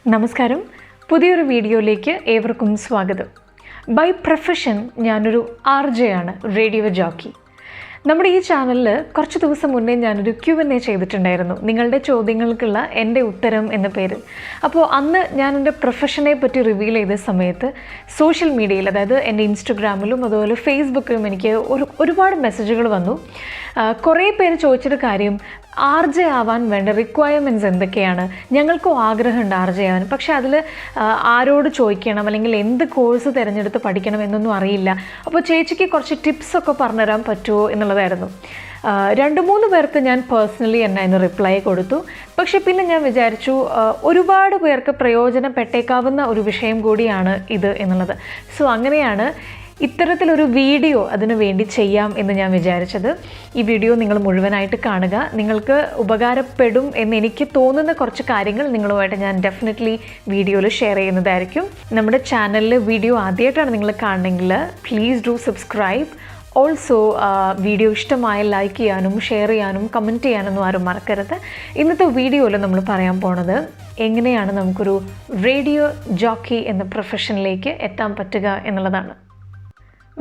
നമസ്കാരം. പുതിയൊരു വീഡിയോയിലേക്ക് ഏവർക്കും സ്വാഗതം. ബൈ പ്രൊഫഷൻ ഞാനൊരു RJ ആണ്, റേഡിയോ ജോക്കി. നമ്മുടെ ഈ ചാനലിൽ കുറച്ച് ദിവസം മുന്നേ ഞാനൊരു Q&A ചെയ്തിട്ടുണ്ടായിരുന്നു, നിങ്ങളുടെ ചോദ്യങ്ങൾക്കുള്ള എൻ്റെ ഉത്തരം എന്ന പേരിൽ. അപ്പോൾ അന്ന് ഞാൻ എൻ്റെ പ്രൊഫഷനെ പറ്റി റിവീൽ ചെയ്ത സമയത്ത് സോഷ്യൽ മീഡിയയിൽ, അതായത് എൻ്റെ ഇൻസ്റ്റഗ്രാമിലും അതുപോലെ ഫേസ്ബുക്കിലും എനിക്ക് ഒരുപാട് മെസ്സേജുകൾ വന്നു. കുറേ പേര് ചോദിച്ചൊരു കാര്യം, RJ ആവാൻ വേണ്ട റിക്വയർമെൻറ്റ്സ് എന്തൊക്കെയാണ്? ഞങ്ങൾക്കും ആഗ്രഹമുണ്ട് RJ ആവാൻ, പക്ഷേ അതിൽ ആരോട് ചോദിക്കണം അല്ലെങ്കിൽ എന്ത് കോഴ്സ് തിരഞ്ഞെടുത്ത് പഠിക്കണം എന്നൊന്നും അറിയില്ല. അപ്പോൾ ചേച്ചിക്ക് കുറച്ച് ടിപ്സൊക്കെ പറഞ്ഞുതരാൻ പറ്റുമോ എന്നുള്ളതായിരുന്നു. 2-3 പേർക്ക് ഞാൻ പേഴ്സണലി അതിന് റിപ്ലൈ കൊടുത്തു. പക്ഷെ പിന്നെ ഞാൻ വിചാരിച്ചു ഒരുപാട് പേർക്ക് പ്രയോജനപ്പെട്ടേക്കാവുന്ന ഒരു വിഷയം കൂടിയാണ് ഇത് എന്നുള്ളത്. സോ അങ്ങനെയാണ് ഇത്തരത്തിലൊരു വീഡിയോ അതിനു വേണ്ടി ചെയ്യാം എന്ന് ഞാൻ വിചാരിച്ചത്. ഈ വീഡിയോ നിങ്ങൾ മുഴുവനായിട്ട് കാണുക. നിങ്ങൾക്ക് ഉപകാരപ്പെടും എന്ന് എനിക്ക് തോന്നുന്ന കുറച്ച് കാര്യങ്ങൾ നിങ്ങളുമായിട്ട് ഞാൻ ഡെഫിനറ്റ്ലി വീഡിയോയിൽ ഷെയർ ചെയ്യുന്നതായിരിക്കും. നമ്മുടെ ചാനലിൽ വീഡിയോ ആദ്യമായിട്ടാണ് നിങ്ങൾ കാണണമെങ്കിൽ please do subscribe. Also video ഇഷ്ടമായ ലൈക്ക് ചെയ്യാനും ഷെയർ ചെയ്യാനും കമൻറ്റ് ചെയ്യാനൊന്നും ആരും മറക്കരുത്. ഇന്നത്തെ വീഡിയോയിൽ നമ്മൾ പറയാൻ പോണത് എങ്ങനെയാണ് നമുക്കൊരു റേഡിയോ ജോക്കി എന്ന പ്രൊഫഷനിലേക്ക് എത്താൻ പറ്റുക എന്നുള്ളതാണ്.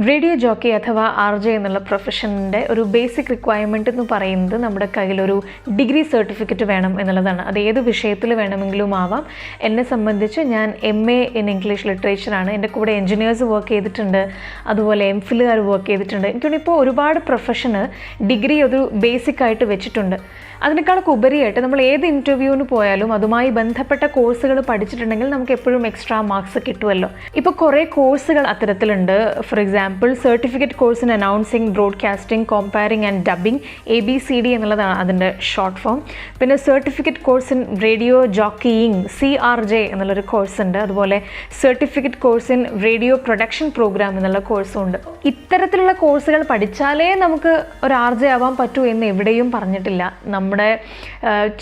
റേഡിയോ ജോക്കി അഥവാ RJ എന്നുള്ള പ്രൊഫഷൻ്റെ ഒരു ബേസിക് റിക്വയർമെൻറ്റ് എന്ന് പറയുന്നത് നമ്മുടെ കയ്യിലൊരു ഡിഗ്രി സർട്ടിഫിക്കറ്റ് വേണം എന്നുള്ളതാണ്. അത് ഏത് വിഷയത്തിൽ വേണമെങ്കിലും ആവാം. എന്നെ സംബന്ധിച്ച് ഞാൻ MA ഇൻ ഇംഗ്ലീഷ് ലിറ്ററേച്ചറാണ്. എൻ്റെ കൂടെ എൻജിനീയേഴ്സ് വർക്ക് ചെയ്തിട്ടുണ്ട്, അതുപോലെ MPhilകാർ വർക്ക് ചെയ്തിട്ടുണ്ട്. എനിക്കിപ്പോൾ ഒരുപാട് പ്രൊഫഷന് ഡിഗ്രി ഒരു ബേസിക്കായിട്ട് വെച്ചിട്ടുണ്ട്. അതിനേക്കാളൊക്കെ ഉപരിയായിട്ട് നമ്മൾ ഏത് ഇൻ്റർവ്യൂവിന് പോയാലും അതുമായി ബന്ധപ്പെട്ട കോഴ്സുകൾ പഠിച്ചിട്ടുണ്ടെങ്കിൽ നമുക്ക് എപ്പോഴും എക്സ്ട്രാ മാർക്സ് കിട്ടുമല്ലോ. ഇപ്പോൾ കുറേ കോഴ്സുകൾ അത്തരത്തിലുണ്ട്. For example certificate course in announcing, broadcasting, compering and dubbing, ABCD എന്നുള്ളതാണ് അതിൻ്റെ ഷോർട്ട് ഫോം. പിന്നെ certificate course in radio jockeying, CRJ എന്നുള്ളൊരു കോഴ്സ് ഉണ്ട്. അതുപോലെ certificate course in radio production programme എന്നുള്ള കോഴ്സും ഉണ്ട്. ഇത്തരത്തിലുള്ള കോഴ്സുകൾ പഠിച്ചാലേ നമുക്ക് ഒരു RJ ആവാൻ പറ്റൂ എന്ന് എവിടെയും പറഞ്ഞിട്ടില്ല. നമ്മുടെ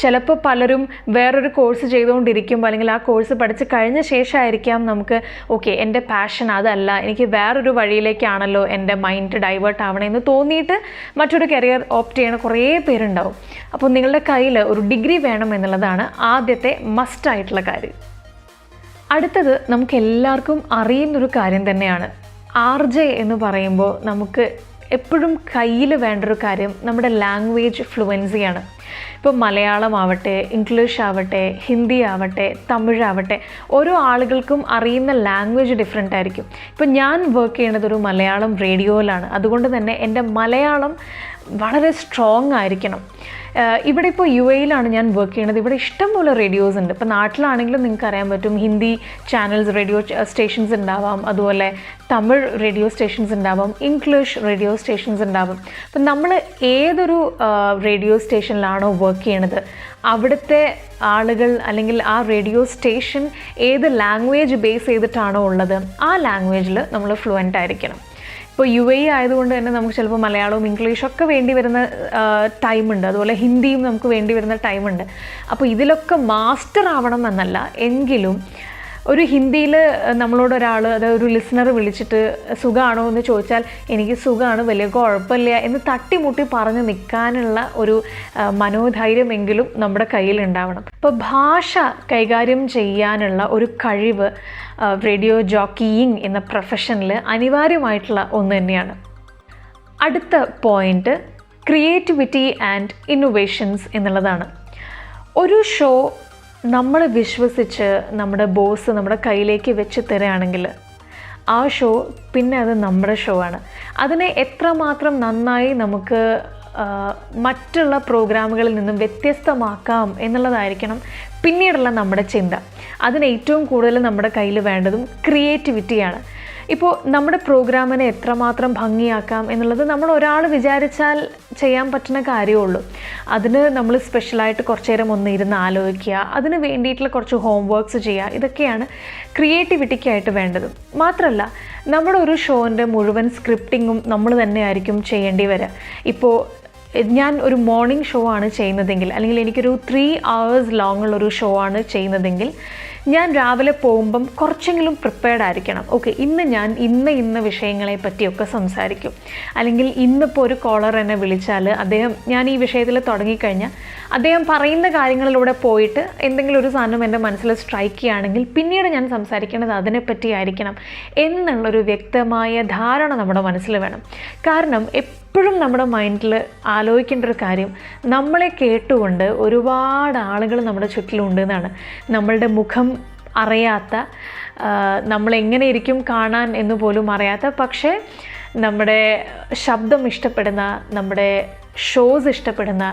ചിലപ്പോൾ പലരും വേറൊരു കോഴ്സ് ചെയ്തുകൊണ്ടിരിക്കുമ്പോൾ അല്ലെങ്കിൽ ആ കോഴ്സ് പഠിച്ച് കഴിഞ്ഞ ശേഷമായിരിക്കാം നമുക്ക് ഓക്കെ എൻ്റെ പാഷൻ അതല്ല, എനിക്ക് വേറൊരു വഴിയിലേക്കാണല്ലോ എൻ്റെ മൈൻഡ് ഡൈവേർട്ട് ആവണമെന്ന് തോന്നിയിട്ട് മറ്റൊരു കരിയർ ഓപ്റ്റ് ചെയ്യണ കുറേ പേരുണ്ടാവും. അപ്പോൾ നിങ്ങളുടെ കയ്യിൽ ഒരു ഡിഗ്രി വേണം എന്നുള്ളതാണ് ആദ്യത്തെ മസ്റ്റായിട്ടുള്ള കാര്യം. അടുത്തത് നമുക്ക് എല്ലാവർക്കും അറിയുന്നൊരു കാര്യം തന്നെയാണ്. RJ എന്ന് പറയുമ്പോൾ നമുക്ക് എപ്പോഴും കയ്യിൽ വേണ്ടൊരു കാര്യം നമ്മുടെ ലാംഗ്വേജ് ഫ്ലുവൻസിയാണ്. ഇപ്പോൾ മലയാളം ആവട്ടെ, ഇംഗ്ലീഷ് ആവട്ടെ, ഹിന്ദി ആവട്ടെ, തമിഴ് ആവട്ടെ, ഓരോ ആളുകൾക്കും അറിയുന്ന ലാംഗ്വേജ് ഡിഫറെൻ്റ് ആയിരിക്കും. ഇപ്പോൾ ഞാൻ വർക്ക് ചെയ്യണത് ഒരു മലയാളം റേഡിയോയിലാണ്. അതുകൊണ്ട് തന്നെ എൻ്റെ മലയാളം വളരെ സ്ട്രോങ് ആയിരിക്കണം. ഇവിടെ ഇപ്പോൾ UAEയിലാണ് ഞാൻ വർക്ക് ചെയ്യണത്. ഇവിടെ ഇഷ്ടംപോലെ റേഡിയോസ് ഉണ്ട്. ഇപ്പോൾ നാട്ടിലാണെങ്കിലും നിങ്ങൾക്ക് അറിയാൻ പറ്റും, ഹിന്ദി ചാനൽസ് റേഡിയോ സ്റ്റേഷൻസ് ഉണ്ടാവാം, അതുപോലെ തമിഴ് റേഡിയോ സ്റ്റേഷൻസ് ഉണ്ടാവാം, ഇംഗ്ലീഷ് റേഡിയോ സ്റ്റേഷൻസ് ഉണ്ടാവാം. അപ്പം നമ്മൾ ഏതൊരു റേഡിയോ സ്റ്റേഷനിലാണോ വർക്ക് ചെയ്യണത് അവിടുത്തെ ആളുകൾ അല്ലെങ്കിൽ ആ റേഡിയോ സ്റ്റേഷൻ ഏത് ലാംഗ്വേജ് ബേസ് ചെയ്തിട്ടാണോ ഉള്ളത് ആ ലാംഗ്വേജിൽ നമ്മൾ ഫ്ലുവൻ്റ് ആയിരിക്കണം. ഇപ്പോൾ UAE ആയതുകൊണ്ട് തന്നെ നമുക്ക് ചിലപ്പോൾ മലയാളവും ഇംഗ്ലീഷൊക്കെ വേണ്ടി വരുന്ന ടൈമുണ്ട്, അതുപോലെ ഹിന്ദിയും നമുക്ക് വേണ്ടി വരുന്ന ടൈമുണ്ട്. അപ്പോൾ ഇതിലൊക്കെ മാസ്റ്റർ ആവണം എന്നല്ല, എങ്കിലും ഒരു ഹിന്ദിയിൽ നമ്മളോടൊരാൾ, അതായത് ഒരു ലിസണർ വിളിച്ചിട്ട് സുഖമാണോ എന്ന് ചോദിച്ചാൽ എനിക്ക് സുഖമാണ്, വലിയ കുഴപ്പമില്ല എന്ന് തട്ടിമുട്ടി പറഞ്ഞ് നിൽക്കാനുള്ള ഒരു മനോധൈര്യമെങ്കിലും നമ്മുടെ കയ്യിലുണ്ടാവണം. ഇപ്പോൾ ഭാഷ കൈകാര്യം ചെയ്യാനുള്ള ഒരു കഴിവ് റേഡിയോ ജോക്കിയിങ് എന്ന പ്രൊഫഷനിൽ അനിവാര്യമായിട്ടുള്ള ഒന്ന് തന്നെയാണ്. അടുത്ത പോയിൻ്റ് ക്രിയേറ്റിവിറ്റി ആൻഡ് ഇന്നൊവേഷൻസ് എന്നുള്ളതാണ്. ഒരു ഷോ നമ്മൾ വിശ്വസിച്ച് നമ്മുടെ ബോസ് നമ്മുടെ കയ്യിലേക്ക് വെച്ച് തരികയാണെങ്കിൽ ആ ഷോ പിന്നെ അത് നമ്മുടെ ഷോ ആണ്. അതിനെ എത്രമാത്രം നന്നായി നമുക്ക് മറ്റുള്ള പ്രോഗ്രാമുകളിൽ നിന്നും വ്യത്യസ്തമാക്കാം എന്നുള്ളതായിരിക്കണം പിന്നീടുള്ള നമ്മുടെ ചിന്ത. അതിന് ഏറ്റവും കൂടുതൽ നമ്മുടെ കയ്യിൽ വേണ്ടതും ക്രിയേറ്റിവിറ്റിയാണ്. ഇപ്പോൾ നമ്മുടെ പ്രോഗ്രാമിനെ എത്രമാത്രം ഭംഗിയാക്കാം എന്നുള്ളത് നമ്മൾ ഒരാൾ വിചാരിച്ചാൽ ചെയ്യാൻ പറ്റുന്ന കാര്യമുള്ളൂ. അതിന് നമ്മൾ സ്പെഷ്യലായിട്ട് കുറച്ച് നേരം ഒന്ന് ഇരുന്ന് ആലോചിക്കുക, അതിന് വേണ്ടിയിട്ടുള്ള കുറച്ച് ഹോംവർക്ക്സ് ചെയ്യുക, ഇതൊക്കെയാണ് ക്രിയേറ്റിവിറ്റിക്കായിട്ട് വേണ്ടത്. മാത്രമല്ല നമ്മുടെ ഒരു ഷോൻ്റെ മുഴുവൻ സ്ക്രിപ്റ്റിങ്ങും നമ്മൾ തന്നെയായിരിക്കും ചെയ്യേണ്ടി വരിക. ഇപ്പോൾ ഞാൻ ഒരു മോർണിംഗ് ഷോ ആണ് ചെയ്യുന്നതെങ്കിൽ, അല്ലെങ്കിൽ എനിക്കൊരു 3 hours ലോങ്ങുള്ളൊരു ഷോ ആണ് ചെയ്യുന്നതെങ്കിൽ, ഞാൻ രാവിലെ പോകുമ്പം കുറച്ചെങ്കിലും പ്രിപ്പയർഡ് ആയിരിക്കണം. ഓക്കെ, ഇന്ന് ഞാൻ ഇന്ന വിഷയങ്ങളെ പറ്റിയൊക്കെ സംസാരിക്കും. അല്ലെങ്കിൽ ഇന്നിപ്പോൾ ഒരു കോളർ എന്നെ വിളിച്ചാൽ ഞാൻ ഈ വിഷയത്തിൽ തുടങ്ങിക്കഴിഞ്ഞാൽ അദ്ദേഹം പറയുന്ന കാര്യങ്ങളിലൂടെ പോയിട്ട് എന്തെങ്കിലും ഒരു സാധനം എൻ്റെ മനസ്സിൽ സ്ട്രൈക്ക് ചെയ്യുകയാണെങ്കിൽ പിന്നീട് ഞാൻ സംസാരിക്കേണ്ടത് അതിനെപ്പറ്റി ആയിരിക്കണം എന്നുള്ളൊരു വ്യക്തമായ ധാരണ നമ്മുടെ മനസ്സിൽ വേണം. കാരണം എപ്പോഴും നമ്മുടെ മൈൻഡിൽ ആലോചിക്കേണ്ട ഒരു കാര്യം, നമ്മളെ കേട്ടുകൊണ്ട് ഒരുപാട് ആളുകൾ നമ്മുടെ ചുറ്റിലുണ്ട് എന്നാണ്. നമ്മളുടെ മുഖം അറിയാത്ത, നമ്മളെങ്ങനെ ഇരിക്കും കാണാൻ എന്ന് പോലും അറിയാത്ത, പക്ഷേ നമ്മുടെ ശബ്ദം ഇഷ്ടപ്പെടുന്ന, നമ്മുടെ ഷോസ് ഇഷ്ടപ്പെടുന്ന,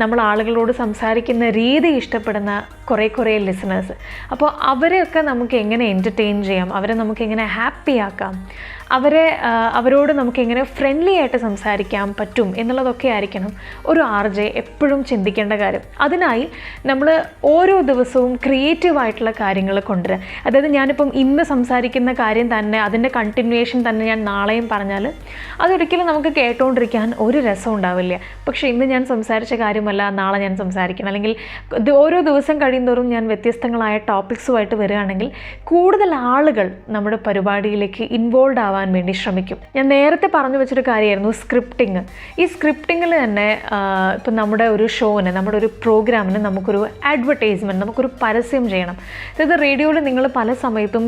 നമ്മൾ ആളുകളോട് സംസാരിക്കുന്ന രീതി ഇഷ്ടപ്പെടുന്ന കുറേ ലിസണേഴ്സ്. അപ്പോൾ അവരെയൊക്കെ നമുക്ക് എങ്ങനെ എൻ്റർടൈൻ ചെയ്യാം, അവരെ നമുക്ക് എങ്ങനെ ഹാപ്പി ആക്കാം, അവരോട് നമുക്ക് എങ്ങനെ ഫ്രണ്ട്ലി ആയിട്ട് സംസാരിക്കാൻ പറ്റും എന്നുള്ളതൊക്കെ ആയിരിക്കണം ഒരു RJ എപ്പോഴും ചിന്തിക്കേണ്ട കാര്യം. അതിനായി നമ്മൾ ഓരോ ദിവസവും ക്രിയേറ്റീവായിട്ടുള്ള കാര്യങ്ങൾ കൊണ്ടുവരിക. അതായത് ഞാനിപ്പം ഇന്ന് സംസാരിക്കുന്ന കാര്യം തന്നെ അതിൻ്റെ കണ്ടിന്യൂവേഷൻ തന്നെ ഞാൻ നാളെയും പറഞ്ഞാൽ അതൊരിക്കലും നമുക്ക് കേട്ടുകൊണ്ടിരിക്കാൻ ഒരു രസം ഉണ്ടാവില്ല. പക്ഷേ ഇന്ന് ഞാൻ സംസാരിച്ച കാര്യമല്ല നാളെ ഞാൻ സംസാരിക്കണം, അല്ലെങ്കിൽ ഓരോ ദിവസം കഴിയുന്തോറും ഞാൻ വ്യത്യസ്തങ്ങളായ ടോപ്പിക്സുമായിട്ട് വരികയാണെങ്കിൽ കൂടുതൽ ആളുകൾ നമ്മുടെ പരിപാടിയിലേക്ക് ഇൻവോൾവ് ആവാൻ വേണ്ടി ശ്രമിക്കും. ഞാൻ നേരത്തെ പറഞ്ഞു വെച്ചൊരു കാര്യമായിരുന്നു സ്ക്രിപ്റ്റിംഗ്. ഈ സ്ക്രിപ്റ്റിങ്ങിൽ തന്നെ ഇപ്പം നമ്മുടെ ഒരു ഷോന്, നമ്മുടെ ഒരു പ്രോഗ്രാമിന് നമുക്കൊരു അഡ്വർടൈസ്മെൻറ്റ്, നമുക്കൊരു പരസ്യം ചെയ്യണം. അതായത് റേഡിയോയിൽ നിങ്ങൾ പല സമയത്തും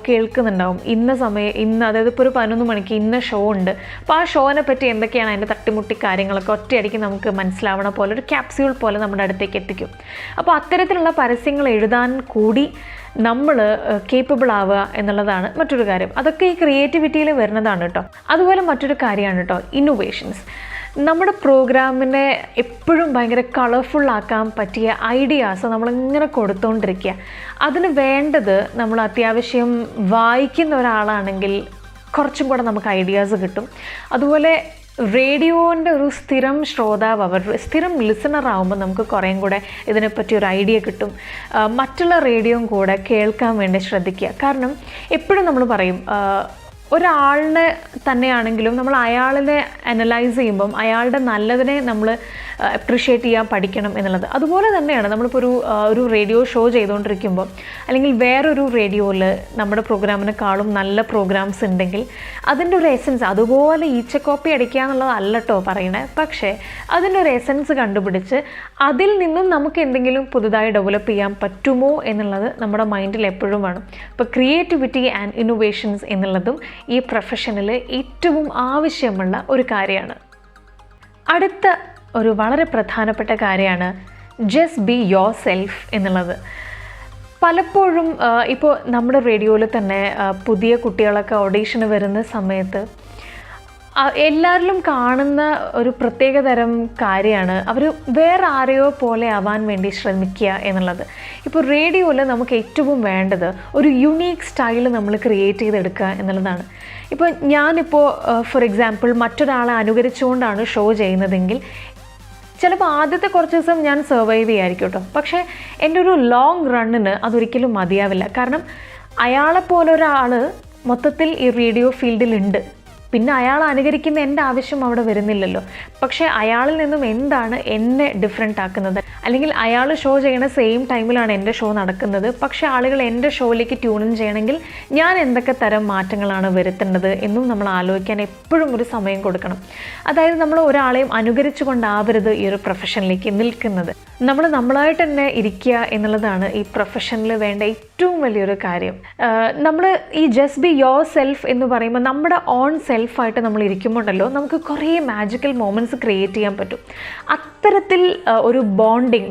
കേൾക്കുന്നുണ്ടാവും, ഇന്ന് അതായത് ഇപ്പോൾ ഒരു 11 മണിക്ക് ഇന്ന ഷോ ഉണ്ട്, അപ്പോൾ ആ ഷോനെ പറ്റി എന്തൊക്കെയാണ് അതിൻ്റെ തട്ടിമുട്ടി കാര്യങ്ങളൊക്കെ ഒറ്റയടിക്ക് നമുക്ക് മനസ്സിലാവണ പോലെ ഒരു ക്യാപ്സ്യൂൾ പോലെ നമ്മുടെ അടുത്തേക്ക് എത്തിക്കും. അപ്പോൾ അത്തരത്തിലുള്ള പരസ്യങ്ങൾ എഴുതാൻ കൂടി നമ്മൾ കേപ്പബിൾ ആവുക എന്നുള്ളതാണ് മറ്റൊരു കാര്യം. അതൊക്കെ ഈ ക്രിയേറ്റിവിറ്റിയിൽ വരുന്നതാണ് കേട്ടോ. അതുപോലെ മറ്റൊരു കാര്യമാണ് കേട്ടോ ഇന്നോവേഷൻസ്. നമ്മുടെ പ്രോഗ്രാമിനെ എപ്പോഴും ഭയങ്കര കളർഫുള്ളാക്കാൻ പറ്റിയ ഐഡിയാസ് നമ്മളിങ്ങനെ കൊടുത്തുകൊണ്ടിരിക്കുക. അതിന് വേണ്ടത് നമ്മൾ അത്യാവശ്യം വായിക്കുന്ന ഒരാളാണെങ്കിൽ കുറച്ചും കൂടെ നമുക്ക് ഐഡിയാസ് കിട്ടും. അതുപോലെ റേഡിയോൻ്റെ ഒരു സ്ഥിരം ശ്രോതാവ്, സ്ഥിരം ലിസണർ ആകുമ്പോൾ നമുക്ക് കുറേയും കൂടെ ഇതിനെപ്പറ്റി ഒരു ഐഡിയ കിട്ടും. മറ്റുള്ള റേഡിയോയും കൂടെ കേൾക്കാൻ വേണ്ടി ശ്രദ്ധിക്കുക. കാരണം എപ്പോഴും നമ്മൾ പറയും, ഒരാളിനെ തന്നെയാണെങ്കിലും നമ്മൾ അയാളിനെ അനലൈസ് ചെയ്യുമ്പം അയാളുടെ നല്ലതിനെ നമ്മൾ അപ്രിഷ്യേറ്റ് ചെയ്യാൻ പഠിക്കണം എന്നുള്ളത്. അതുപോലെ തന്നെയാണ് നമ്മളിപ്പോൾ ഒരു റേഡിയോ ഷോ ചെയ്തുകൊണ്ടിരിക്കുമ്പോൾ, അല്ലെങ്കിൽ വേറൊരു റേഡിയോയിൽ നമ്മുടെ പ്രോഗ്രാമിനെക്കാളും നല്ല പ്രോഗ്രാംസ് ഉണ്ടെങ്കിൽ അതിൻ്റെ ഒരു എസൻസ്, അതുപോലെ ഈച്ചക്കോപ്പി അടിക്കുക എന്നുള്ളതല്ല കേട്ടോ പറയണേ, പക്ഷേ അതിൻ്റെ ഒരു എസൻസ് കണ്ടുപിടിച്ച് അതിൽ നിന്നും നമുക്ക് എന്തെങ്കിലും പുതുതായി ഡെവലപ്പ് ചെയ്യാൻ പറ്റുമോ എന്നുള്ളത് നമ്മുടെ മൈൻഡിൽ എപ്പോഴും വേണം. ഇപ്പോൾ ക്രിയേറ്റിവിറ്റി ആൻഡ് ഇന്നോവേഷൻസ് എന്നുള്ളതും ഈ പ്രൊഫഷനിൽ ഏറ്റവും ആവശ്യമുള്ള ഒരു കാര്യമാണ്. അടുത്ത ഒരു വളരെ പ്രധാനപ്പെട്ട കാര്യമാണ് ജസ്റ്റ് ബി യോർ സെൽഫ് എന്നുള്ളത്. പലപ്പോഴും ഇപ്പോൾ നമ്മുടെ റേഡിയോയിൽ തന്നെ പുതിയ കുട്ടികളൊക്കെ ഓഡീഷന് വരുന്ന സമയത്ത് എല്ലാവരിലും കാണുന്ന ഒരു പ്രത്യേകതരം കാര്യമാണ് അവർ വേറെ ആരെയോ പോലെ ആവാൻ വേണ്ടി ശ്രമിക്കുക എന്നുള്ളത്. ഇപ്പോൾ റേഡിയോയിൽ നമുക്ക് ഏറ്റവും വേണ്ടത് ഒരു യുണീക്ക് സ്റ്റൈൽ നമ്മൾ ക്രിയേറ്റ് ചെയ്തെടുക്കുക എന്നുള്ളതാണ്. ഇപ്പോൾ ഞാനിപ്പോൾ ഫോർ എക്സാമ്പിൾ മറ്റൊരാളെ അനുകരിച്ചുകൊണ്ടാണ് ഷോ ചെയ്യുന്നതെങ്കിൽ ചിലപ്പോൾ ആദ്യത്തെ കുറച്ച് ദിവസം ഞാൻ സർവൈവ് ചെയ്യായിരിക്കും കേട്ടോ, പക്ഷേ എൻ്റെ ഒരു ലോങ് റണ്ണിന് അതൊരിക്കലും മതിയാവില്ല. കാരണം അയാളെപ്പോലെ ഒരാൾ മൊത്തത്തിൽ ഈ റേഡിയോ ഫീൽഡിലുണ്ട്, പിന്നെ അയാൾ അനുകരിക്കുന്ന എൻ്റെ ആവശ്യം അവിടെ വരുന്നില്ലല്ലോ. പക്ഷേ അയാളിൽ നിന്നും എന്താണ് എന്നെ ഡിഫറെൻ്റ് ആക്കുന്നത്, അല്ലെങ്കിൽ അയാൾ ഷോ ചെയ്യണ സെയിം ടൈമിലാണ് എൻ്റെ ഷോ നടക്കുന്നത്, പക്ഷേ ആളുകൾ എൻ്റെ ഷോയിലേക്ക് ട്യൂൺ ഇൻ ചെയ്യണമെങ്കിൽ ഞാൻ എന്തൊക്കെ തരം മാറ്റങ്ങളാണ് വരുത്തേണ്ടത് എന്നും നമ്മൾ ആലോചിക്കാൻ എപ്പോഴും ഒരു സമയം കൊടുക്കണം. അതായത് നമ്മൾ ഒരാളെയും അനുകരിച്ചു കൊണ്ടാവരുത് ഈ ഒരു പ്രൊഫഷനിലേക്ക് നിൽക്കുന്നത്. നമ്മൾ നമ്മളായിട്ട് തന്നെ ഇരിക്കുക എന്നുള്ളതാണ് ഈ പ്രൊഫഷനിൽ വേണ്ട ഏറ്റവും വലിയൊരു കാര്യം. നമ്മൾ ഈ ജസ്റ്റ് ബി യോർ സെൽഫ് എന്ന് പറയുമ്പോൾ നമ്മുടെ ഓൺ സെൽഫായിട്ട് നമ്മൾ ഇരിക്കുമ്പോണ്ടല്ലോ നമുക്ക് കുറേ മാജിക്കൽ മൊമെൻറ്റ്സ് ക്രിയേറ്റ് ചെയ്യാൻ പറ്റും. അത്തരത്തിൽ ഒരു ബോണ്ടിങ്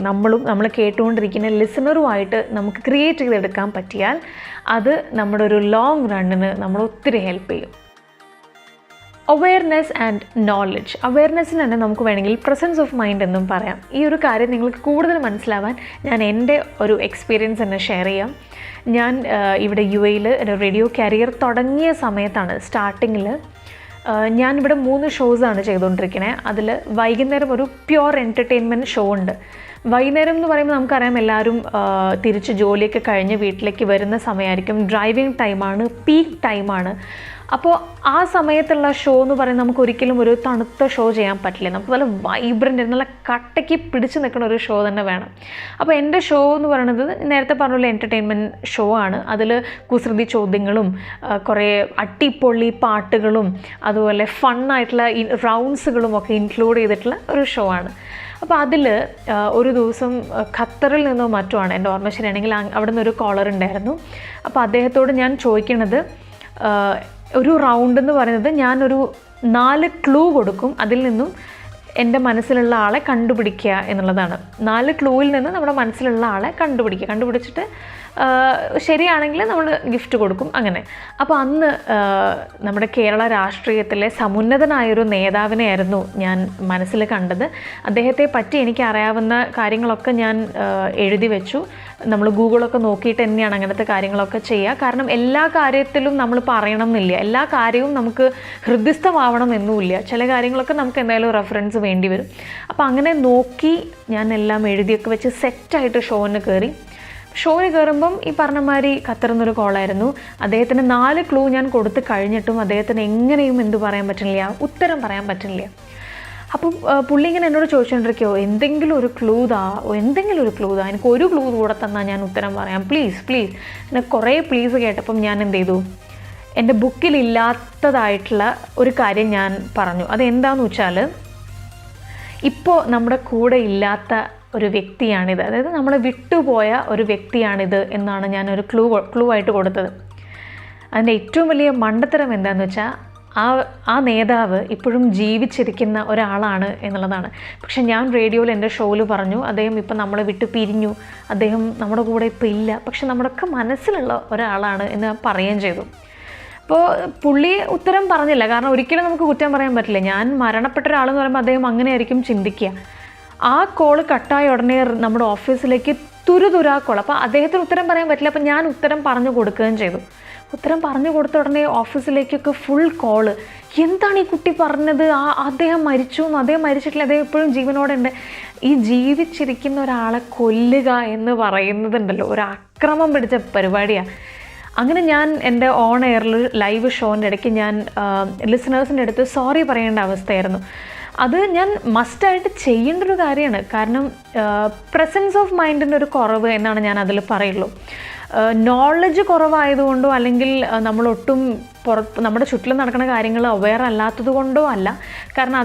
നമ്മൾ കേട്ടുകൊണ്ടിരിക്കുന്ന ലിസണറുമായിട്ട് നമുക്ക് ക്രിയേറ്റ് ചെയ്തെടുക്കാൻ പറ്റിയാൽ അത് നമ്മുടെ ഒരു ലോങ് റണ്ണിന് നമ്മൾ ഒത്തിരി ഹെൽപ്പ് ചെയ്യും. Awareness and knowledge. അവെയർനെസ്സിന് തന്നെ നമുക്ക് വേണമെങ്കിൽ പ്രസൻസ് ഓഫ് മൈൻഡ് എന്നും പറയാം. ഈ ഒരു കാര്യം നിങ്ങൾക്ക് കൂടുതൽ മനസ്സിലാവാൻ ഞാൻ എൻ്റെ ഒരു എക്സ്പീരിയൻസ് തന്നെ ഷെയർ ചെയ്യാം. ഞാൻ ഇവിടെ UAE റേഡിയോ കാരിയർ തുടങ്ങിയ സമയത്താണ് സ്റ്റാർട്ടിങ്ങിൽ ഞാനിവിടെ 3 ഷോസാണ് ചെയ്തുകൊണ്ടിരിക്കുന്നത്. അതിൽ വൈകുന്നേരം ഒരു പ്യുവർ എൻ്റർടൈൻമെൻറ്റ് ഷോ ഉണ്ട്. വൈകുന്നേരം എന്ന് പറയുമ്പോൾ നമുക്കറിയാം എല്ലാവരും തിരിച്ച് ജോലിയൊക്കെ കഴിഞ്ഞ് വീട്ടിലേക്ക് വരുന്ന സമയമായിരിക്കും, ഡ്രൈവിംഗ് ടൈമാണ്, പീക്ക് ടൈമാണ്. അപ്പോൾ ആ സമയത്തുള്ള ഷോ എന്ന് പറയുന്നത് നമുക്ക് ഒരിക്കലും ഒരു തണുത്ത ഷോ ചെയ്യാൻ പറ്റില്ല. നമുക്ക് നല്ല വൈബ്രൻ്റ് നല്ല കട്ടയ്ക്ക് പിടിച്ച് നിൽക്കുന്ന ഒരു ഷോ തന്നെ വേണം. അപ്പോൾ എൻ്റെ ഷോ എന്ന് പറയുന്നത് നേരത്തെ പറഞ്ഞ എൻ്റർടൈൻമെൻറ്റ് ഷോ ആണ്. അതിൽ കുസൃതി ചോദ്യങ്ങളും കുറേ അട്ടിപ്പൊള്ളി പാട്ടുകളും അതുപോലെ ഫണ്ണായിട്ടുള്ള ഈ റൗണ്ട്സുകളും ഒക്കെ ഇൻക്ലൂഡ് ചെയ്തിട്ടുള്ള ഒരു ഷോ ആണ്. അപ്പോൾ അതിൽ ഒരു ദിവസം ഖത്തറിൽ നിന്നോ മറ്റുമാണ് എൻ്റെ ഓർമ്മ ശരിയാണെങ്കിൽ അവിടെ നിന്നൊരു കോളർ ഉണ്ടായിരുന്നു. അപ്പോൾ അദ്ദേഹത്തോട് ഞാൻ ചോദിക്കണത്, ഒരു റൗണ്ട് എന്ന് പറയുന്നത് ഞാനൊരു 4 ക്ലൂ കൊടുക്കും, അതിൽ നിന്നും എൻ്റെ മനസ്സിലുള്ള ആളെ കണ്ടുപിടിക്കുക എന്നുള്ളതാണ്. 4 ക്ലൂവിൽ നിന്ന് നമ്മുടെ മനസ്സിലുള്ള ആളെ കണ്ടുപിടിച്ചിട്ട് ശരിയാണെങ്കിൽ നമ്മൾ ഗിഫ്റ്റ് കൊടുക്കും അങ്ങനെ. അപ്പോൾ അന്ന് നമ്മുടെ കേരള രാഷ്ട്രീയത്തിലെ സമുന്നതനായൊരു നേതാവിനെയായിരുന്നു ഞാൻ മനസ്സിൽ കണ്ടത്. അദ്ദേഹത്തെ പറ്റി എനിക്ക് അറിയാവുന്ന കാര്യങ്ങളൊക്കെ ഞാൻ എഴുതി വെച്ചു. നമ്മൾ ഗൂഗിളൊക്കെ നോക്കിയിട്ട് തന്നെയാണ് അങ്ങനത്തെ കാര്യങ്ങളൊക്കെ ചെയ്യുക. കാരണം എല്ലാ കാര്യത്തിലും നമ്മൾ പറയണം എന്നില്ല, എല്ലാ കാര്യവും നമുക്ക് ഹൃദയസ്ഥമാവണം എന്നുമില്ല. ചില കാര്യങ്ങളൊക്കെ നമുക്ക് എന്തായാലും റെഫറൻസ് വേണ്ടി വരും. അപ്പോൾ അങ്ങനെ നോക്കി ഞാൻ എല്ലാം എഴുതിയൊക്കെ വെച്ച് സെറ്റായിട്ട് ഷോന് കയറുമ്പം ഈ പറഞ്ഞ മാതിരി ഖത്തറിൽ നിന്നൊരു കോളായിരുന്നു. അദ്ദേഹത്തിന് 4 ക്ലൂ ഞാൻ കൊടുത്ത് കഴിഞ്ഞിട്ടും അദ്ദേഹത്തിന് എങ്ങനെയും ഉത്തരം പറയാൻ പറ്റുന്നില്ല. അപ്പം പുള്ളി ഇങ്ങനെ എന്നോട് ചോദിച്ചുകൊണ്ടിരിക്കുമോ, എന്തെങ്കിലും ഒരു ക്ലൂ താ, എനിക്ക് ഒരു ക്ലൂ കൂടെ തന്നാൽ ഞാൻ ഉത്തരം പറയാം, പ്ലീസ്. എന്നെ കുറേ പ്ലീസ് കേട്ടപ്പം ഞാൻ എന്ത് ചെയ്തു, എൻ്റെ ബുക്കിലില്ലാത്തതായിട്ടുള്ള ഒരു കാര്യം ഞാൻ പറഞ്ഞു. അതെന്താണെന്ന് വെച്ചാൽ, ഇപ്പോൾ നമ്മുടെ കൂടെ ഇല്ലാത്ത ഒരു വ്യക്തിയാണിത്, അതായത് നമ്മളെ വിട്ടുപോയ ഒരു വ്യക്തിയാണിത് എന്നാണ് ഞാനൊരു ക്ലൂ ആയിട്ട് കൊടുത്തത്. അതിൻ്റെ ഏറ്റവും വലിയ മണ്ടത്തരം എന്താണെന്ന് വെച്ചാൽ, ആ നേതാവ് ഇപ്പോഴും ജീവിച്ചിരിക്കുന്ന ഒരാളാണ് എന്നുള്ളതാണ്. പക്ഷെ ഞാൻ റേഡിയോയിൽ എൻ്റെ ഷോയിൽ പറഞ്ഞു, അദ്ദേഹം ഇപ്പം നമ്മളെ വിട്ട് പിരിഞ്ഞു, അദ്ദേഹം നമ്മുടെ കൂടെ ഇപ്പോൾ ഇല്ല, പക്ഷെ നമ്മുടെയൊക്കെ മനസ്സിലുള്ള ഒരാളാണ് എന്ന് പറയുകയും ചെയ്തു. അപ്പോൾ പുള്ളി ഉത്തരം പറഞ്ഞില്ല, കാരണം ഒരിക്കലും നമുക്ക് കുറ്റം പറയാൻ പറ്റില്ല. ഞാൻ മരണപ്പെട്ട ഒരാളെന്ന് പറയുമ്പോൾ അദ്ദേഹം അങ്ങനെയായിരിക്കും ചിന്തിക്കുക. ആ കോള് കട്ടായ ഉടനെ നമ്മുടെ ഓഫീസിലേക്ക് തുരുതുരാ കോൾ. അപ്പോൾ അദ്ദേഹത്തിന് ഉത്തരം പറയാൻ പറ്റില്ല. അപ്പോൾ ഞാൻ ഉത്തരം പറഞ്ഞു കൊടുക്കുകയും ചെയ്തു. ഉത്തരം പറഞ്ഞു കൊടുത്ത ഉടനെ ഓഫീസിലേക്കൊക്കെ ഫുൾ കോള്, എന്താണ് ഈ കുട്ടി പറഞ്ഞത്, അദ്ദേഹം മരിച്ചു, അദ്ദേഹം മരിച്ചിട്ടില്ല, അദ്ദേഹം ഇപ്പോഴും ജീവനോടെ ഉണ്ട്. ഈ ജീവിച്ചിരിക്കുന്ന ഒരാളെ കൊല്ലുക എന്ന് പറയുന്നതുണ്ടല്ലോ, ഒരു അക്രമം പിടിച്ച പരിപാടിയാണ്. അങ്ങനെ ഞാൻ എൻ്റെ ഓൺ എയറിൽ ലൈവ് ഷോൻ്റെ ഇടയ്ക്ക് ഞാൻ ലിസണേഴ്സിൻ്റെ അടുത്ത് സോറി പറയേണ്ട അവസ്ഥയായിരുന്നു. അത് ഞാൻ മസ്റ്റായിട്ട് ചെയ്യേണ്ട ഒരു കാര്യമാണ്. കാരണം പ്രസൻസ് ഓഫ് മൈൻഡിൻ്റെ ഒരു കുറവ് എന്നാണ് ഞാൻ അതിൽ പറയുള്ളൂ. നോളജ് കുറവായതുകൊണ്ടോ അല്ലെങ്കിൽ നമ്മളൊട്ടും നമ്മുടെ ചുറ്റിലും നടക്കുന്ന കാര്യങ്ങൾ അവെയർ അല്ലാത്തത് കൊണ്ടോ അല്ല. കാരണം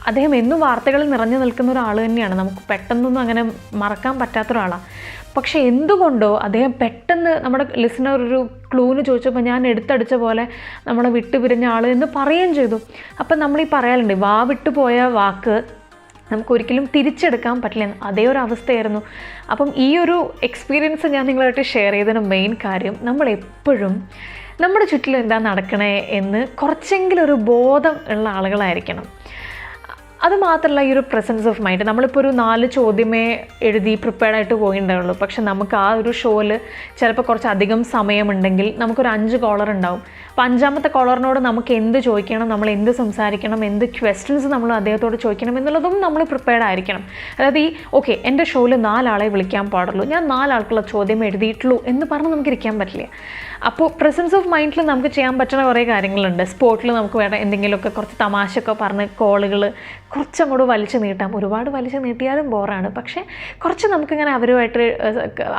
അദ്ദേഹം എന്നും വാർത്തകളിൽ നിറഞ്ഞു നിൽക്കുന്ന ഒരാൾ തന്നെയാണ്. നമുക്ക് പെട്ടെന്നൊന്നും അങ്ങനെ മറക്കാൻ പറ്റാത്തൊരാളാണ്. പക്ഷെ എന്തുകൊണ്ടോ അദ്ദേഹം പെട്ടെന്ന് നമ്മുടെ ലിസണർ ഒരു ക്ലൂന് ചോദിച്ചപ്പോൾ ഞാൻ എടുത്തടിച്ച പോലെ നമ്മളെ വിട്ടുപിരിഞ്ഞ ആൾ എന്ന് പറയുകയും ചെയ്തു. അപ്പം നമ്മളീ പറയാറുണ്ട്, വിട്ടുപോയ വാക്ക് നമുക്കൊരിക്കലും തിരിച്ചെടുക്കാൻ പറ്റില്ല, അതേ ഒരു അവസ്ഥയായിരുന്നു. അപ്പം ഈ ഒരു എക്സ്പീരിയൻസ് ഞാൻ നിങ്ങളായിട്ട് ഷെയർ ചെയ്തതിന് മെയിൻ കാര്യം, നമ്മളെപ്പോഴും നമ്മുടെ ചുറ്റിലും എന്താ നടക്കണേ എന്ന് കുറച്ചെങ്കിലും ഒരു ബോധം ഉള്ള ആളുകളായിരിക്കണം. അതുമാത്രമല്ല, ഈ ഒരു പ്രസൻസ് ഓഫ് മൈൻഡ്, നമ്മളിപ്പോൾ ഒരു 4 ചോദ്യമേ എഴുതി പ്രിപ്പയർഡായിട്ട് പോയിട്ടുണ്ടാവുള്ളൂ. പക്ഷെ നമുക്ക് ആ ഒരു ഷോയിൽ ചിലപ്പോൾ കുറച്ചധികം സമയമുണ്ടെങ്കിൽ നമുക്കൊരു 5 കോളർ ഉണ്ടാവും. അപ്പോൾ 5ാമത്തെ കോളറിനോട് നമുക്ക് എന്ത് ചോദിക്കണം, നമ്മൾ എന്ത് സംസാരിക്കണം, എന്ത് ക്വസ്റ്റ്യൻസ് നമ്മൾ അദ്ദേഹത്തോട് ചോദിക്കണം എന്നുള്ളതും നമ്മൾ പ്രിപ്പയർഡ് ആയിരിക്കണം. അതായത് ഓക്കെ, എൻ്റെ ഷോയിൽ 4 ആളെ വിളിക്കാൻ പാടുള്ളൂ, ഞാൻ 4 ആൾക്കുള്ള ചോദ്യം എഴുതിയിട്ടുള്ളൂ എന്ന് പറഞ്ഞ് നമുക്കിരിക്കാൻ പറ്റില്ല. അപ്പോൾ പ്രസൻസ് ഓഫ് മൈൻഡിൽ നമുക്ക് ചെയ്യാൻ പറ്റുന്ന കുറേ കാര്യങ്ങളുണ്ട്. സ്പോട്ടിൽ നമുക്ക് വേണ്ട എന്തെങ്കിലുമൊക്കെ കുറച്ച് തമാശയൊക്കെ പറഞ്ഞ് കോളുകൾ കുറച്ചങ്ങോട്ട് വലിച്ചു നീട്ടാം. ഒരുപാട് വലിച്ചു നീട്ടിയാലും ബോറാണ്. പക്ഷേ കുറച്ച് നമുക്കിങ്ങനെ അവരുമായിട്ട്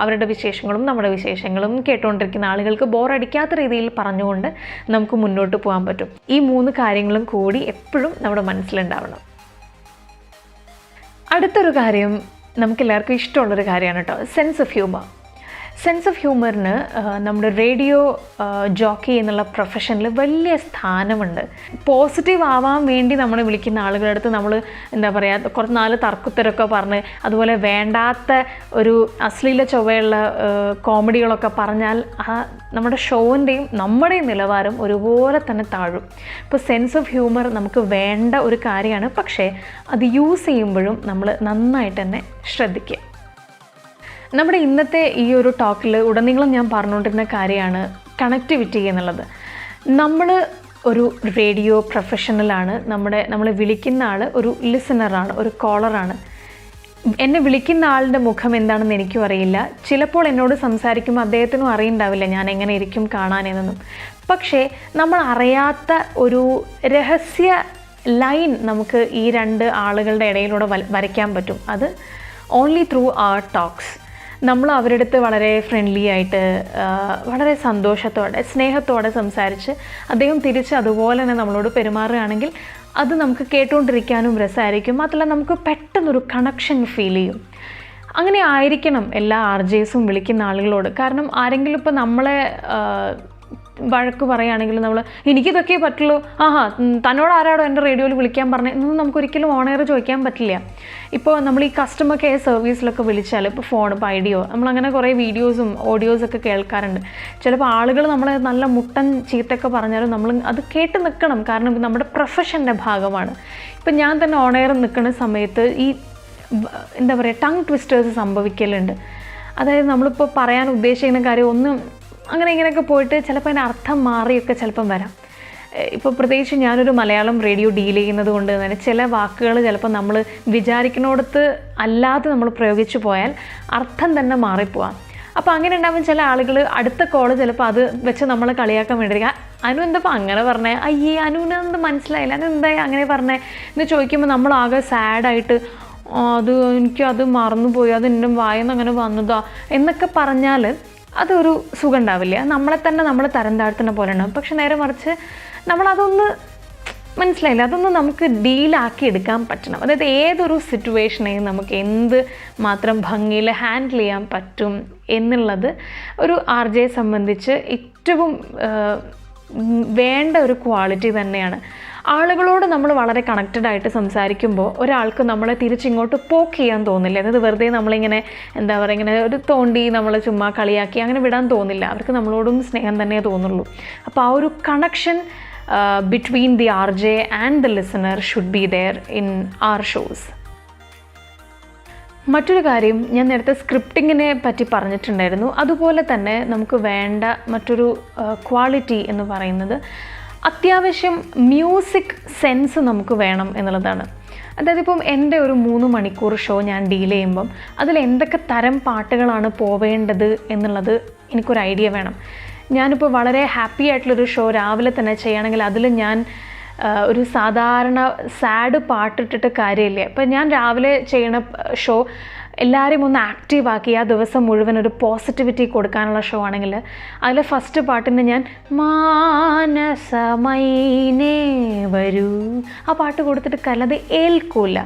അവരുടെ വിശേഷങ്ങളും നമ്മുടെ വിശേഷങ്ങളും കേട്ടുകൊണ്ടിരിക്കുന്ന ആളുകൾക്ക് ബോറടിക്കാത്ത രീതിയിൽ പറഞ്ഞുകൊണ്ട് നമുക്ക് മുന്നോട്ട് പോകാൻ പറ്റും. ഈ 3 കാര്യങ്ങളും കൂടി എപ്പോഴും നമ്മുടെ മനസ്സിലുണ്ടാവണം. അടുത്തൊരു കാര്യം നമുക്കെല്ലാവർക്കും ഇഷ്ടമുള്ളൊരു കാര്യമാണ് കേട്ടോ, sense of humour. Sense of ഹ്യൂമറിന് നമ്മുടെ റേഡിയോ ജോക്കി എന്നുള്ള പ്രൊഫഷനിൽ വലിയ സ്ഥാനമുണ്ട്. പോസിറ്റീവ് ആവാൻ വേണ്ടി നമ്മൾ വിളിക്കുന്ന ആളുകളുടെ അടുത്ത് നമ്മൾ എന്താ പറയുക, കുറച്ച് 4 തർക്കുത്തരമൊക്കെ പറഞ്ഞ് അതുപോലെ വേണ്ടാത്ത ഒരു അശ്ലീല ചൊവ്വയുള്ള കോമഡികളൊക്കെ പറഞ്ഞാൽ നമ്മുടെ ഷോൻ്റെയും നമ്മുടെയും നിലവാരം ഒരുപോലെ തന്നെ താഴും. ഇപ്പോൾ സെൻസ് ഓഫ് ഹ്യൂമർ നമുക്ക് വേണ്ട ഒരു കാര്യമാണ്. പക്ഷേ അത് യൂസ് ചെയ്യുമ്പോഴും നമ്മൾ നന്നായിട്ട് തന്നെ ശ്രദ്ധിക്കുക. നമ്മുടെ ഇന്നത്തെ ഈ ഒരു ടോക്കിൽ ഉടനീളം ഞാൻ പറഞ്ഞുകൊണ്ടിരുന്ന കാര്യമാണ് കണക്ടിവിറ്റി എന്നുള്ളത്. നമ്മൾ ഒരു റേഡിയോ പ്രൊഫഷണലാണ്, നമ്മളെ വിളിക്കുന്ന ആൾ ഒരു ലിസണറാണ്, ഒരു കോളറാണ്. എന്നെ വിളിക്കുന്ന ആളുടെ മുഖം എന്താണെന്ന് എനിക്കും അറിയില്ല. ചിലപ്പോൾ എന്നോട് സംസാരിക്കുമ്പോൾ അദ്ദേഹത്തിനും അറിയുണ്ടാവില്ല ഞാൻ എങ്ങനെ ഇരിക്കും കാണാനെന്നൊന്നും. പക്ഷേ നമ്മൾ അറിയാത്ത ഒരു രഹസ്യ ലൈൻ നമുക്ക് ഈ രണ്ട് ആളുകളുടെ ഇടയിലൂടെ വരയ്ക്കാൻ പറ്റും. അത് ഓൺലി ത്രൂ അവർ ടോക്സ്. നമ്മൾ അവരുടെ അടുത്ത് വളരെ ഫ്രണ്ട്ലി ആയിട്ട് വളരെ സന്തോഷത്തോടെ സ്നേഹത്തോടെ സംസാരിച്ച് അദ്ദേഹം തിരിച്ച് അതുപോലെ തന്നെ നമ്മളോട് പെരുമാറുകയാണെങ്കിൽ അത് നമുക്ക് കേട്ടുകൊണ്ടിരിക്കാനും രസമായിരിക്കും. മാത്രമല്ല നമുക്ക് പെട്ടെന്നൊരു കണക്ഷൻ ഫീൽ ചെയ്യും. അങ്ങനെ ആയിരിക്കണം എല്ലാ RJസും വിളിക്കുന്ന ആളുകളോട്. കാരണം ആരെങ്കിലും ഇപ്പോൾ നമ്മളെ വഴക്ക് പറയുകയാണെങ്കിൽ നമ്മൾ എനിക്കിതൊക്കെ പറ്റുള്ളൂ, തന്നോട് ആരാടോ എൻ്റെ റേഡിയോയിൽ വിളിക്കാൻ പറഞ്ഞത് എന്നൊന്നും നമുക്കൊരിക്കലും ഓൺ എയർ ചോദിക്കാൻ പറ്റില്ല. ഇപ്പോൾ നമ്മൾ ഈ കസ്റ്റമർ കെയർ സർവീസിലൊക്കെ വിളിച്ചാൽ ഇപ്പോൾ ഫോൺ, ഇപ്പോൾ ഐഡിയോ, നമ്മളങ്ങനെ കുറേ വീഡിയോസും ഓഡിയോസൊക്കെ കേൾക്കാറുണ്ട്. ചിലപ്പോൾ ആളുകൾ നമ്മളെ നല്ല മുട്ടൻ ചീത്തൊക്കെ പറഞ്ഞാലും നമ്മൾ അത് കേട്ട് നിൽക്കണം. കാരണം നമ്മുടെ പ്രൊഫഷൻ്റെ ഭാഗമാണ്. ഇപ്പം ഞാൻ തന്നെ ഓൺ എയർ നിൽക്കുന്ന സമയത്ത് ഈ എന്താ പറയുക ടങ് ട്വിസ്റ്റേഴ്സ് സംഭവിക്കലുണ്ട്. അതായത് നമ്മളിപ്പോൾ പറയാൻ ഉദ്ദേശിക്കുന്ന കാര്യം ഒന്നും അങ്ങനെ ഇങ്ങനെയൊക്കെ പോയിട്ട് ചിലപ്പോൾ അതിൻ്റെ അർത്ഥം മാറിയൊക്കെ ചിലപ്പം വരാം. ഇപ്പോൾ പ്രത്യേകിച്ച് ഞാനൊരു മലയാളം റേഡിയോ ഡീൽ ചെയ്യുന്നത് കൊണ്ട് തന്നെ ചില വാക്കുകൾ ചിലപ്പോൾ നമ്മൾ വിചാരിക്കുന്നിടത്ത് അല്ലാതെ നമ്മൾ പ്രയോഗിച്ചു പോയാൽ അർത്ഥം തന്നെ മാറിപ്പോവാം. അപ്പോൾ അങ്ങനെ ഉണ്ടാകുമ്പോൾ ചില ആളുകൾ അടുത്ത കോള് ചിലപ്പോൾ അത് വെച്ച് നമ്മൾ കളിയാക്കാൻ വേണ്ടിയിരിക്കുക, അനു എന്തപ്പോൾ അങ്ങനെ പറഞ്ഞേ, അയ്യേ അനുവിന് എന്ത് മനസ്സിലായില്ല, അനു എന്തായി അങ്ങനെ പറഞ്ഞേ എന്ന് ചോദിക്കുമ്പോൾ നമ്മളാകെ സാഡായിട്ട് അത് മറന്നുപോയി, അത് എൻ്റെ വായെന്ന് അങ്ങനെ വന്നതാ എന്നൊക്കെ പറഞ്ഞാൽ അതൊരു സുഖം ഉണ്ടാവില്ല. നമ്മളെ തന്നെ നമ്മൾ തരം താഴ്ത്തുന്ന പോലെ ഉണ്ടാവും. പക്ഷെ നേരെ മറിച്ച് നമ്മളതൊന്ന് മനസ്സിലായില്ല, അതൊന്ന് നമുക്ക് ഡീലാക്കി എടുക്കാൻ പറ്റണം. അതായത് ഏതൊരു സിറ്റുവേഷനെയും നമുക്ക് എന്ത് മാത്രം ഭംഗിയിൽ ഹാൻഡിൽ ചെയ്യാൻ പറ്റും എന്നുള്ളത് ഒരു RJയെ സംബന്ധിച്ച് ഏറ്റവും വേണ്ട ഒരു ക്വാളിറ്റി തന്നെയാണ്. ആളുകളോട് നമ്മൾ വളരെ കണക്റ്റഡ് ആയിട്ട് സംസാരിക്കുമ്പോൾ ഒരാൾക്ക് നമ്മളെ തിരിച്ചിങ്ങോട്ട് പോക്ക് ചെയ്യാൻ തോന്നില്ല. അതായത് വെറുതെ നമ്മളിങ്ങനെ എന്താ പറയുക ഇങ്ങനെ ഒരു തോണ്ടി നമ്മൾ ചുമ്മാ കളിയാക്കി അങ്ങനെ വിടാൻ തോന്നില്ല. അവർക്ക് നമ്മളോടും സ്നേഹം തന്നെ തോന്നുള്ളൂ. അപ്പോൾ ആ ഒരു connection between the RJ and the listener should be there in our shows. മറ്റൊരു കാര്യം ഞാൻ നേരത്തെ സ്ക്രിപ്റ്റിങ്ങിനെ പറ്റി പറഞ്ഞിട്ടുണ്ടായിരുന്നു. അതുപോലെ തന്നെ നമുക്ക് വേണ്ട മറ്റൊരു ക്വാളിറ്റി എന്ന് പറയുന്നത് അത്യാവശ്യം മ്യൂസിക് സെൻസ് നമുക്ക് വേണം എന്നുള്ളതാണ്. അതായത് ഇപ്പം എൻ്റെ ഒരു 3 മണിക്കൂർ ഷോ ഞാൻ ഡീൽ ചെയ്യുമ്പം അതിൽ എന്തൊക്കെ തരം പാട്ടുകളാണ് പോവേണ്ടത് എന്നുള്ളത് എനിക്കൊരു ഐഡിയ വേണം. ഞാനിപ്പോൾ വളരെ ഹാപ്പി ആയിട്ടുള്ളൊരു ഷോ രാവിലെ തന്നെ ചെയ്യുകയാണെങ്കിൽ അതിൽ ഞാൻ ഒരു സാധാരണ സാഡ് പാട്ടിട്ടിട്ട് കാര്യമില്ല. ഇപ്പം ഞാൻ രാവിലെ ചെയ്യണ ഷോ എല്ലാവരെയും ഒന്ന് ആക്റ്റീവാക്കി ആ ദിവസം മുഴുവൻ ഒരു പോസിറ്റിവിറ്റി കൊടുക്കാനുള്ള ഷോ ആണെങ്കിൽ അതിൽ ഫസ്റ്റ് പാട്ടിന് ഞാൻ മാനസമൈനേ വരൂ ആ പാട്ട് കൊടുത്തിട്ട് കല്ലത് ഏൽക്കൂല.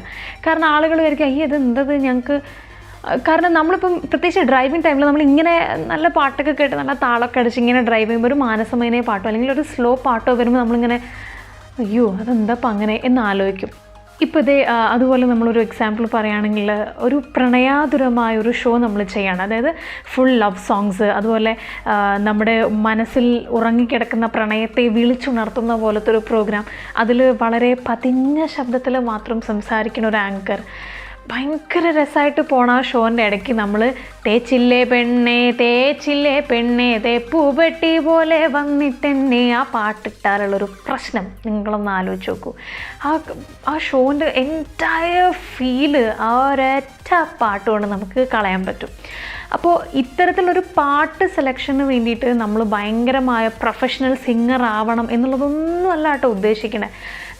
കാരണം ആളുകൾ വിചാരിക്കും അയ്യോ ഇത് എന്തത് ഞങ്ങൾക്ക്. കാരണം നമ്മളിപ്പം പ്രത്യേകിച്ച് ഡ്രൈവിംഗ് ടൈമിൽ നമ്മളിങ്ങനെ നല്ല പാട്ടൊക്കെ കേട്ട് നല്ല താളമൊക്കെ അടിച്ച് ഇങ്ങനെ ഡ്രൈവ് ചെയ്യുമ്പോൾ ഒരു മാനസമൈനേ പാട്ടോ അല്ലെങ്കിൽ ഒരു സ്ലോ പാട്ടോ വരുമ്പോൾ നമ്മളിങ്ങനെ അയ്യോ അതെന്താപ്പം അങ്ങനെ എന്ന് ആലോചിക്കും. ഇപ്പോൾ ഇതേ അതുപോലെ നമ്മളൊരു എക്സാമ്പിൾ പറയുകയാണെങ്കിൽ ഒരു പ്രണയാതുരമായൊരു ഷോ നമ്മൾ ചെയ്യാണ്. അതായത് ഫുൾ ലവ് സോങ്സ്, അതുപോലെ നമ്മുടെ മനസ്സിൽ ഉറങ്ങിക്കിടക്കുന്ന പ്രണയത്തെ വിളിച്ചുണർത്തുന്ന പോലത്തെ ഒരു പ്രോഗ്രാം. അതിൽ വളരെ പതിഞ്ഞ ശബ്ദത്തിൽ മാത്രം സംസാരിക്കുന്ന ഒരു ആങ്കർ. ഭയങ്കര രസമായിട്ട് പോണ ആ ഷോൻ്റെ ഇടയ്ക്ക് നമ്മൾ തേച്ചില്ലേ പെണ്ണേ തേപ്പൂപെട്ടി പോലെ വന്നിട്ടെന്നെ ആ പാട്ടിട്ടാലുള്ളൊരു പ്രശ്നം നിങ്ങളൊന്ന് ആലോചിച്ച് നോക്കൂ. ആ ഷോൻ്റെ എൻറ്റയർ ഫീല് ആ ഒരൊറ്റ പാട്ടുകൊണ്ട് നമുക്ക് കളയാൻ പറ്റും. അപ്പോൾ ഇത്തരത്തിലൊരു പാട്ട് സെലക്ഷന് വേണ്ടിയിട്ട് നമ്മൾ ഭയങ്കരമായ പ്രൊഫഷണൽ സിംഗർ ആവണം എന്നുള്ളതൊന്നും അല്ല കേട്ടോ ഉദ്ദേശിക്കണേ.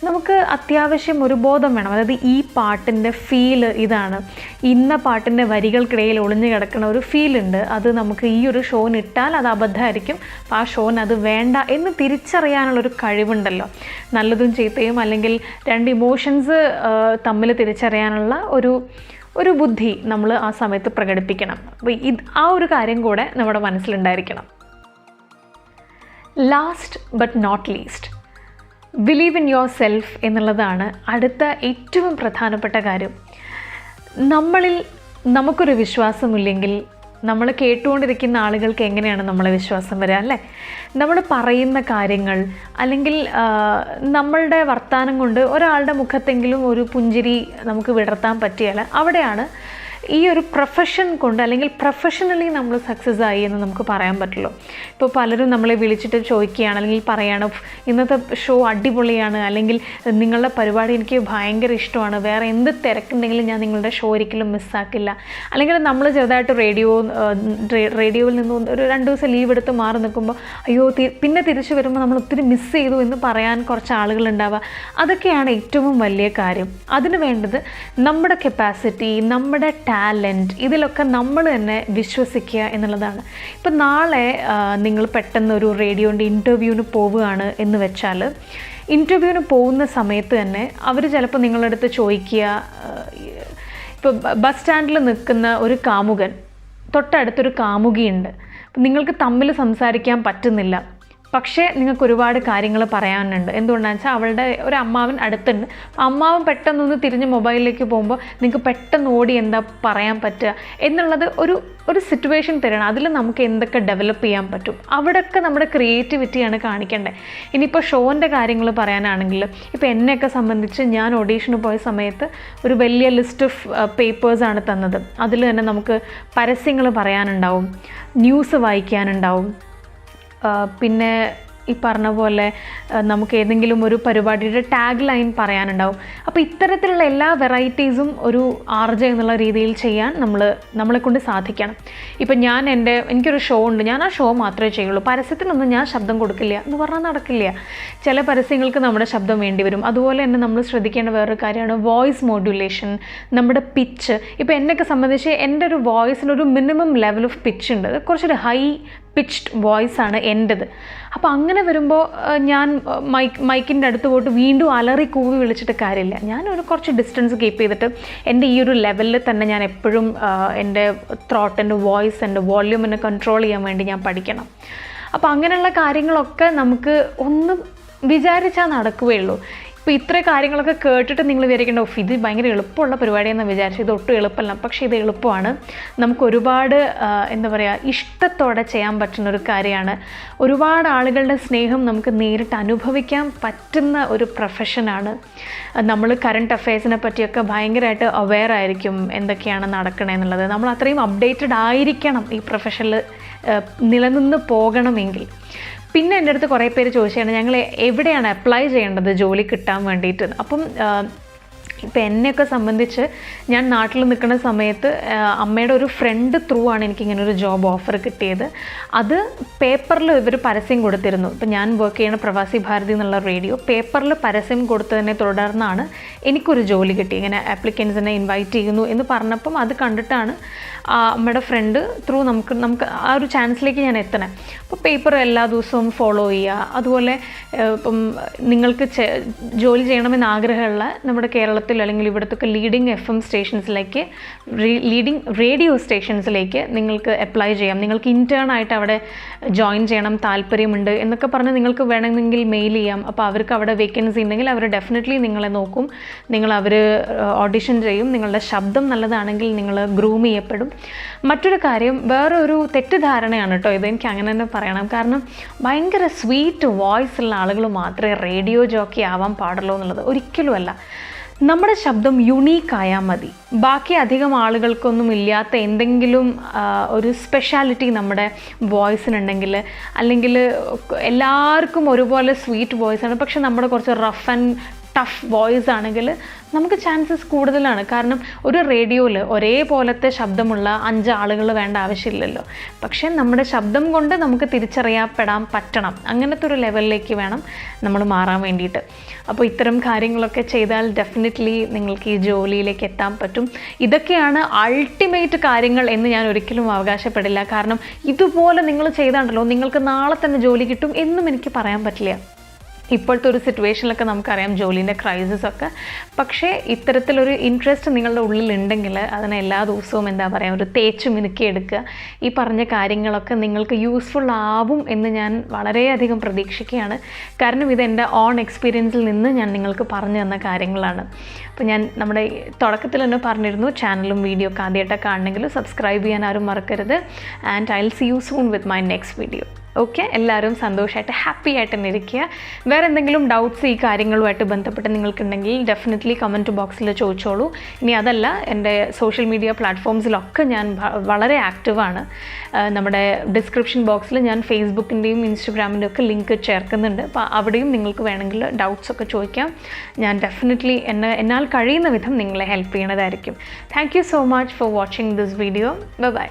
നമുക്ക് അത്യാവശ്യം ഒരു ബോധം വേണം. അതായത് ഈ പാട്ടിൻ്റെ ഫീല് ഇതാണ്, ഇന്ന പാട്ടിൻ്റെ വരികൾക്കിടയിൽ ഒളിഞ്ഞു കിടക്കുന്ന ഒരു ഫീലുണ്ട്, അത് നമുക്ക് ഈ ഒരു ഷോന് ഇട്ടാൽ അത് അബദ്ധമായിരിക്കും, അപ്പോൾ ആ ഷോന് അത് വേണ്ട എന്ന് തിരിച്ചറിയാനുള്ളൊരു കഴിവുണ്ടല്ലോ. നല്ലതും ചീത്തയും അല്ലെങ്കിൽ രണ്ട് ഇമോഷൻസ് തമ്മിൽ തിരിച്ചറിയാനുള്ള ഒരു ബുദ്ധി നമ്മൾ ആ സമയത്ത് പ്രകടിപ്പിക്കണം. അപ്പോൾ ആ ഒരു കാര്യം കൂടെ നമ്മുടെ മനസ്സിലുണ്ടായിരിക്കണം. Last but not least, believe in yourself എന്നുള്ളതാണ് അടുത്ത ഏറ്റവും പ്രധാനപ്പെട്ട കാര്യം. നമ്മളിൽ നമുക്കൊരു വിശ്വാസമില്ലെങ്കിൽ നമ്മൾ കേട്ടുകൊണ്ടിരിക്കുന്ന ആളുകൾക്ക് എങ്ങനെയാണ് നമ്മളെ വിശ്വാസം വരിക അല്ലേ? നമ്മൾ പറയുന്ന കാര്യങ്ങൾ അല്ലെങ്കിൽ നമ്മളുടെ വർത്തമാനം കൊണ്ട് ഒരാളുടെ മുഖത്തെങ്കിലും ഒരു പുഞ്ചിരി നമുക്ക് വിടർത്താൻ പറ്റിയാൽ അവിടെയാണ് ഈ ഒരു പ്രൊഫഷൻ കൊണ്ട് അല്ലെങ്കിൽ പ്രൊഫഷണലി നമ്മൾ സക്സസ് ആയി എന്ന് നമുക്ക് പറയാൻ പറ്റുള്ളൂ. ഇപ്പോൾ പലരും നമ്മളെ വിളിച്ചിട്ട് ചോദിക്കുകയാണ് അല്ലെങ്കിൽ പറയാണ് ഇന്നത്തെ ഷോ അടിപൊളിയാണ്, അല്ലെങ്കിൽ നിങ്ങളുടെ പരിപാടി എനിക്ക് ഭയങ്കര ഇഷ്ടമാണ്, വേറെ എന്ത് തിരക്കുണ്ടെങ്കിലും ഞാൻ നിങ്ങളുടെ ഷോ ഒരിക്കലും മിസ്സാക്കില്ല. അല്ലെങ്കിൽ നമ്മൾ ചെറുതായിട്ട് റേഡിയോയിൽ നിന്ന് ഒരു 2 ദിവസം ലീവ് എടുത്ത് മാറി നിൽക്കുമ്പോൾ അയ്യോ പിന്നെ തിരിച്ചു വരുമ്പോൾ നമ്മൾ ഒത്തിരി മിസ് ചെയ്തു എന്ന് പറയാൻ കുറച്ച് ആളുകളുണ്ടാവുക. അതൊക്കെയാണ് ഏറ്റവും വലിയ കാര്യം. അതിന് വേണ്ടത് നമ്മുടെ കപ്പാസിറ്റി, നമ്മുടെ ടാലൻറ്റ്, ഇതിലൊക്കെ നമ്മൾ തന്നെ വിശ്വസിക്കുക എന്നുള്ളതാണ്. ഇപ്പം നാളെ നിങ്ങൾ പെട്ടെന്ന് ഒരു റേഡിയോൻ്റെ ഇൻ്റർവ്യൂവിന് പോവുകയാണ് എന്ന് വെച്ചാൽ, ഇൻ്റർവ്യൂവിന് പോകുന്ന സമയത്ത് തന്നെ അവർ ചിലപ്പോൾ നിങ്ങളുടെ അടുത്ത് ചോദിക്കുക, ഇപ്പോൾ ബസ് സ്റ്റാൻഡിൽ നിൽക്കുന്ന ഒരു കാമുകൻ, തൊട്ടടുത്തൊരു കാമുകിയുണ്ട്, നിങ്ങൾക്ക് തമ്മിൽ സംസാരിക്കാൻ പറ്റുന്നില്ല, പക്ഷേ നിങ്ങൾക്ക് ഒരുപാട് കാര്യങ്ങൾ പറയാനുണ്ട്. എന്തുകൊണ്ടാണെന്ന് വെച്ചാൽ അവളുടെ ഒരു അമ്മാവൻ അടുത്തുണ്ട്. അമ്മാവൻ പെട്ടെന്നൊന്ന് തിരിഞ്ഞ് മൊബൈലിലേക്ക് പോകുമ്പോൾ നിങ്ങൾക്ക് പെട്ടെന്ന് ഓടി എന്താ പറയാൻ പറ്റുക എന്നുള്ളത് ഒരു സിറ്റുവേഷൻ തരണം. അതിൽ നമുക്ക് എന്തൊക്കെ ഡെവലപ്പ് ചെയ്യാൻ പറ്റും, അവിടെയൊക്കെ നമ്മുടെ ക്രിയേറ്റിവിറ്റിയാണ് കാണിക്കേണ്ടത്. ഇനിയിപ്പോൾ ഷോൻ്റെ കാര്യങ്ങൾ പറയാനാണെങ്കിൽ, ഇപ്പോൾ എന്നെയൊക്കെ സംബന്ധിച്ച് ഞാൻ ഓഡീഷന് പോയ സമയത്ത് ഒരു വലിയ ലിസ്റ്റ് ഓഫ് പേപ്പേഴ്സാണ് തന്നത്. അതിൽ തന്നെ നമുക്ക് പരസ്യങ്ങൾ പറയാനുണ്ടാവും, ന്യൂസ് വായിക്കാനുണ്ടാവും, പിന്നെ ഈ പറഞ്ഞ പോലെ നമുക്ക് ഏതെങ്കിലും ഒരു പരിപാടിയുടെ ടാഗ് ലൈൻ പറയാനുണ്ടാവും. അപ്പോൾ ഇത്തരത്തിലുള്ള എല്ലാ വെറൈറ്റീസും ഒരു RJ എന്നുള്ള രീതിയിൽ ചെയ്യാൻ നമ്മളെക്കൊണ്ട് സാധിക്കണം. ഇപ്പം എനിക്കൊരു ഷോ ഉണ്ട്, ഞാൻ ആ ഷോ മാത്രമേ ചെയ്യുള്ളൂ, പരസ്യത്തിനൊന്നും ഞാൻ ശബ്ദം കൊടുക്കില്ല എന്ന് പറഞ്ഞാൽ നടക്കില്ല. ചില പരസ്യങ്ങൾക്ക് നമ്മുടെ ശബ്ദം വേണ്ടി വരും. അതുപോലെ തന്നെ നമ്മൾ ശ്രദ്ധിക്കേണ്ട വേറൊരു കാര്യമാണ് വോയിസ് മോഡുലേഷൻ, നമ്മുടെ പിച്ച്. ഇപ്പോൾ എന്നെയൊക്കെ സംബന്ധിച്ച് എൻ്റെ ഒരു വോയിസിനൊരു മിനിമം ലെവൽ ഓഫ് പിച്ച് ഉണ്ട്, കുറച്ചൊരു ഹൈ പിച്ച്ഡ് വോയിസാണ് എൻ്റെത്. അപ്പോൾ അങ്ങനെ വരുമ്പോൾ ഞാൻ മൈക്കിൻ്റെ അടുത്ത് പോയിട്ട് വീണ്ടും അലറി കൂവി വിളിച്ചിട്ട് കാര്യമില്ല. ഞാനൊരു കുറച്ച് ഡിസ്റ്റൻസ് കീപ്പ് ചെയ്തിട്ട് എൻ്റെ ഈ ഒരു ലെവലിൽ തന്നെ ഞാൻ എപ്പോഴും എൻ്റെ ത്രോട്ട്, എൻ്റെ വോയിസ്, എൻ്റെ വോള്യൂമിനെ കൺട്രോൾ ചെയ്യാൻ വേണ്ടി ഞാൻ പഠിക്കണം. അപ്പോൾ അങ്ങനെയുള്ള കാര്യങ്ങളൊക്കെ നമുക്ക് ഒന്ന് വിചാരിച്ചാൽ നടക്കുകയുള്ളൂ. അപ്പോൾ ഇത്ര കാര്യങ്ങളൊക്കെ കേട്ടിട്ട് നിങ്ങൾ വിചാരിക്കേണ്ട ഇത് ഭയങ്കര എളുപ്പമുള്ള പരിപാടിയെന്ന് വിചാരിച്ചു. ഇത് ഒട്ടും എളുപ്പമല്ല, പക്ഷേ ഇത് എളുപ്പമാണ്. നമുക്ക് ഒരുപാട് എന്താ പറയുക, ഇഷ്ടത്തോടെ ചെയ്യാൻ പറ്റുന്നൊരു കാര്യമാണ്. ഒരുപാട് ആളുകളുടെ സ്നേഹം നമുക്ക് നേരിട്ട് അനുഭവിക്കാൻ പറ്റുന്ന ഒരു പ്രൊഫഷനാണ്. നമ്മൾ കറണ്ട് അഫയേഴ്സിനെ പറ്റിയൊക്കെ ഭയങ്കരമായിട്ട് അവെയർ ആയിരിക്കും, എന്തൊക്കെയാണ് നടക്കണമെന്നുള്ളത്. നമ്മൾ അത്രയും അപ്ഡേറ്റഡ് ആയിരിക്കണം ഈ പ്രൊഫഷനിൽ നിലനിന്ന് പോകണമെങ്കിൽ. പിന്നെ എൻ്റെ അടുത്ത് കുറേ പേര് ചോദിച്ചാണ് ഞങ്ങൾ എവിടെയാണ് അപ്ലൈ ചെയ്യേണ്ടത് ജോലി കിട്ടാൻ വേണ്ടിയിട്ട്. അപ്പം ഇപ്പോൾ എന്നെയൊക്കെ സംബന്ധിച്ച് ഞാൻ നാട്ടിൽ നിൽക്കുന്ന സമയത്ത് അമ്മയുടെ ഒരു ഫ്രണ്ട് ത്രൂ ആണ് എനിക്കിങ്ങനെ ഒരു ജോബ് ഓഫർ കിട്ടിയത്. അത് പേപ്പറിൽ ഇവർ പരസ്യം കൊടുത്തിരുന്നു. ഇപ്പോൾ ഞാൻ വർക്ക് ചെയ്യുന്ന പ്രവാസി ഭാരതി എന്നുള്ള റേഡിയോ പേപ്പറിൽ പരസ്യം കൊടുത്തതിനെ തുടർന്നാണ് എനിക്കൊരു ജോലി കിട്ടി. ഇങ്ങനെ ആപ്ലിക്കൻസിനെ ഇൻവൈറ്റ് ചെയ്യുന്നു എന്ന് പറഞ്ഞപ്പം അത് കണ്ടിട്ടാണ് അമ്മയുടെ ഫ്രണ്ട് ത്രൂ നമുക്ക് ആ ഒരു ചാൻസിലേക്ക് ഞാൻ എത്തണേ. അപ്പോൾ പേപ്പർ എല്ലാ ദിവസവും ഫോളോ ചെയ്യുക. അതുപോലെ ഇപ്പം നിങ്ങൾക്ക് ജോലി ചെയ്യണമെന്ന് ആഗ്രഹമുള്ള നമ്മുടെ കേരളത്തിൽ അല്ലെങ്കിൽ ഇവിടുത്തെ ലീഡിങ് FM സ്റ്റേഷൻസിലേക്ക്, ലീഡിങ് റേഡിയോ സ്റ്റേഷൻസിലേക്ക് നിങ്ങൾക്ക് അപ്ലൈ ചെയ്യാം. നിങ്ങൾക്ക് ഇൻറ്റേൺ ആയിട്ട് അവിടെ ജോയിൻ ചെയ്യണം താല്പര്യമുണ്ട് എന്നൊക്കെ പറഞ്ഞ് നിങ്ങൾക്ക് വേണമെങ്കിൽ മെയിൽ ചെയ്യാം. അപ്പോൾ അവർക്ക് അവിടെ വേക്കൻസി ഉണ്ടെങ്കിൽ അവർ ഡെഫിനറ്റ്ലി നിങ്ങളെ നോക്കും, അവർ ഓഡിഷൻ ചെയ്യും. നിങ്ങളുടെ ശബ്ദം നല്ലതാണെങ്കിൽ നിങ്ങൾ ഗ്രൂം ചെയ്യപ്പെടും. മറ്റൊരു കാര്യം, വേറൊരു തെറ്റിദ്ധാരണയാണ് കേട്ടോ ഇത്, എനിക്ക് അങ്ങനെ തന്നെ പറയണം. കാരണം ഭയങ്കര സ്വീറ്റ് വോയിസ് ഉള്ള ആളുകൾ മാത്രമേ റേഡിയോ ജോക്കി ആവാൻ പാടുള്ളൂ എന്നുള്ളത് ഒരിക്കലുമല്ല. നമ്മുടെ ശബ്ദം യുണീക്കായാൽ മതി. ബാക്കി അധികം ആളുകൾക്കൊന്നും ഇല്ലാത്ത എന്തെങ്കിലും ഒരു സ്പെഷ്യാലിറ്റി നമ്മുടെ വോയിസിനുണ്ടെങ്കിൽ, അല്ലെങ്കിൽ എല്ലാവർക്കും ഒരുപോലെ സ്വീറ്റ് വോയിസാണ് പക്ഷെ നമ്മുടെ കുറച്ച് റഫ് ആൻഡ് ടഫ് വോയിസ് ആണെങ്കിൽ നമുക്ക് ചാൻസസ് കൂടുതലാണ്. കാരണം ഒരു റേഡിയോയിൽ ഒരേപോലത്തെ ശബ്ദമുള്ള 5 ആളുകൾ വേണ്ട ആവശ്യമില്ലല്ലോ. പക്ഷേ നമ്മുടെ ശബ്ദം കൊണ്ട് നമുക്ക് തിരിച്ചറിയപ്പെടാൻ പറ്റണം. അങ്ങനത്തെ ഒരു ലെവലിലേക്ക് വേണം നമ്മൾ മാറാൻ വേണ്ടിയിട്ട്. അപ്പോൾ ഇത്തരം കാര്യങ്ങളൊക്കെ ചെയ്താൽ ഡെഫിനറ്റ്ലി നിങ്ങൾക്ക് ഈ ജോലിയിലേക്ക് എത്താൻ പറ്റും. ഇതൊക്കെയാണ് അൾട്ടിമേറ്റ് കാര്യങ്ങൾ എന്ന് ഞാൻ ഒരിക്കലും അവകാശപ്പെടില്ല. കാരണം ഇതുപോലെ നിങ്ങൾ ചെയ്താണ്ടല്ലോ നിങ്ങൾക്ക് നാളെ തന്നെ ജോലി കിട്ടും എന്നും എനിക്ക് പറയാൻ പറ്റില്ല. ഇപ്പോഴത്തെ ഒരു സിറ്റുവേഷനിലൊക്കെ നമുക്കറിയാം ജോലീൻ്റെ ക്രൈസിസൊക്കെ. പക്ഷേ ഇത്തരത്തിലൊരു ഇൻട്രസ്റ്റ് നിങ്ങളുടെ ഉള്ളിലുണ്ടെങ്കിൽ അതിനെ എല്ലാ ദിവസവും എന്താ പറയുക ഒരു തേച്ച് മിനുക്കിയെടുക്കുക. ഈ പറഞ്ഞ കാര്യങ്ങളൊക്കെ നിങ്ങൾക്ക് യൂസ്ഫുൾ ആവും എന്ന് ഞാൻ വളരെയധികം പ്രതീക്ഷിക്കുകയാണ്. കാരണം ഇതെൻ്റെ ഓൺ എക്സ്പീരിയൻസിൽ നിന്ന് ഞാൻ നിങ്ങൾക്ക് പറഞ്ഞു തന്ന കാര്യങ്ങളാണ്. അപ്പോൾ ഞാൻ നമ്മുടെ തുടക്കത്തിൽ തന്നെ പറഞ്ഞിരുന്നു, ചാനലും വീഡിയോ ഒക്കെ ആദ്യമായിട്ടൊക്കെ കാണണമെങ്കിൽ സബ്സ്ക്രൈബ് ചെയ്യാൻ ആരും മറക്കരുത്. And I will see you soon with my next video. Okay, എല്ലാവരും സന്തോഷമായിട്ട് ഹാപ്പി ആയിട്ട് തന്നെ ഇരിക്കുക. വേറെ എന്തെങ്കിലും ഡൗട്ട്സ് ഈ കാര്യങ്ങളുമായിട്ട് ബന്ധപ്പെട്ട് നിങ്ങൾക്കുണ്ടെങ്കിൽ ഡെഫിനറ്റ്ലി കമൻറ്റ് ബോക്സിൽ ചോദിച്ചോളൂ. ഇനി അതല്ല, എൻ്റെ സോഷ്യൽ മീഡിയ പ്ലാറ്റ്ഫോംസിലൊക്കെ ഞാൻ വളരെ ആക്റ്റീവാണ്. നമ്മുടെ ഡിസ്ക്രിപ്ഷൻ ബോക്സിൽ ഞാൻ ഫേസ്ബുക്കിൻ്റെയും ഇൻസ്റ്റഗ്രാമിൻ്റെയും ഒക്കെ ലിങ്ക് ചേർക്കുന്നുണ്ട്. അപ്പോൾ അവിടെയും നിങ്ങൾക്ക് വേണമെങ്കിൽ ഡൗട്ട്സ് ഒക്കെ ചോദിക്കാം. ഞാൻ ഡെഫിനറ്റ്ലി എന്നാൽ കഴിയുന്ന വിധം നിങ്ങളെ ഹെൽപ്പ് ചെയ്യണതായിരിക്കും. Thank you so much for watching this video. By.